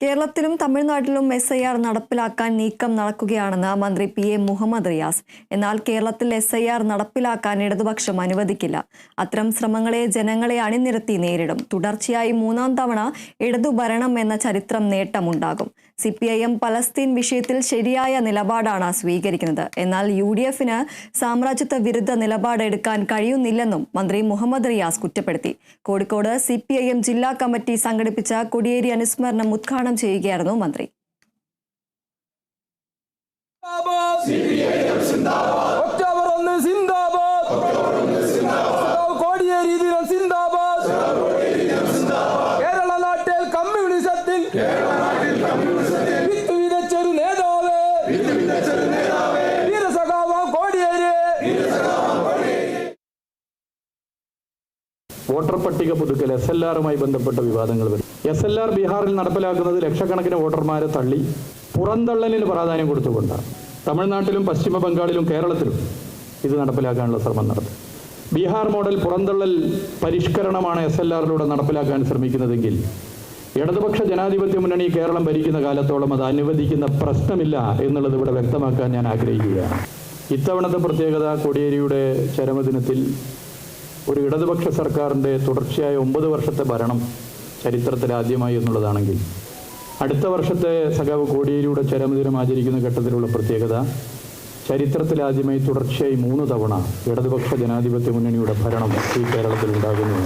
കേരളത്തിലും തമിഴ്നാട്ടിലും SIR നടപ്പിലാക്കാൻ നീക്കം നടക്കുകയാണെന്ന് മന്ത്രി PA മുഹമ്മദ് റിയാസ്. എന്നാൽ കേരളത്തിൽ SIR നടപ്പിലാക്കാൻ ഇടതുപക്ഷം അനുവദിക്കില്ല. അത്തരം ശ്രമങ്ങളെ ജനങ്ങളെ അണിനിരത്തി നേരിടും. തുടർച്ചയായി 3-ാം തവണ ഇടതുഭരണം എന്ന ചരിത്രം നേട്ടമുണ്ടാകും. CPIM പലസ്തീൻ വിഷയത്തിൽ ശരിയായ നിലപാടാണ് സ്വീകരിക്കുന്നത്. എന്നാൽ UDF-ന് സാമ്രാജ്യത്വ വിരുദ്ധ നിലപാടെടുക്കാൻ കഴിയുന്നില്ലെന്നും മന്ത്രി മുഹമ്മദ് റിയാസ് കുറ്റപ്പെടുത്തി. കോഴിക്കോട് CPIM ജില്ലാ കമ്മിറ്റി സംഘടിപ്പിച്ച കൊടിയേരി അനുസ്മരണം ഉദ്ഘാടനം ചെയ്യുകയായിരുന്നു മന്ത്രി. വോട്ടർ പട്ടിക പുതുക്കൽ SLR-മായി ബന്ധപ്പെട്ട വിവാദങ്ങൾ വരും. SLR ബീഹാറിൽ നടപ്പിലാക്കുന്നത് ലക്ഷക്കണക്കിന് വോട്ടർമാരെ തള്ളി പുറന്തള്ളലിന് പ്രാധാന്യം കൊടുത്തുകൊണ്ടാണ്. തമിഴ്നാട്ടിലും പശ്ചിമ ബംഗാളിലും കേരളത്തിലും ഇത് നടപ്പിലാക്കാനുള്ള ശ്രമം നടത്തും. ബീഹാർ മോഡൽ പുറന്തള്ളൽ പരിഷ്കരണമാണ് SLR-ലൂടെ നടപ്പിലാക്കാൻ ശ്രമിക്കുന്നതെങ്കിൽ ഇടതുപക്ഷ ജനാധിപത്യ മുന്നണി കേരളം ഭരിക്കുന്ന കാലത്തോളം അത് അനുവദിക്കുന്ന പ്രശ്നമില്ല എന്നുള്ളത് ഇവിടെ വ്യക്തമാക്കാൻ ഞാൻ ആഗ്രഹിക്കുകയാണ്. ഇത്തവണത്തെ പ്രത്യേകത കൊടിയേരിയുടെ ചരമദിനത്തിൽ ഒരു ഇടതുപക്ഷ സർക്കാരിൻ്റെ തുടർച്ചയായ 9 വർഷത്തെ ഭരണം ചരിത്രത്തിലാദ്യമായി എന്നുള്ളതാണെങ്കിൽ അടുത്ത വർഷത്തെ സഖാവ് കോടിയേരിയുടെ ചരമദിനം ആചരിക്കുന്ന ഘട്ടത്തിലുള്ള പ്രത്യേകത ചരിത്രത്തിലാദ്യമായി തുടർച്ചയായി 3 തവണ ഇടതുപക്ഷ ജനാധിപത്യ മുന്നണിയുടെ ഭരണം ഈ കേരളത്തിൽ ഉണ്ടാകുന്നു.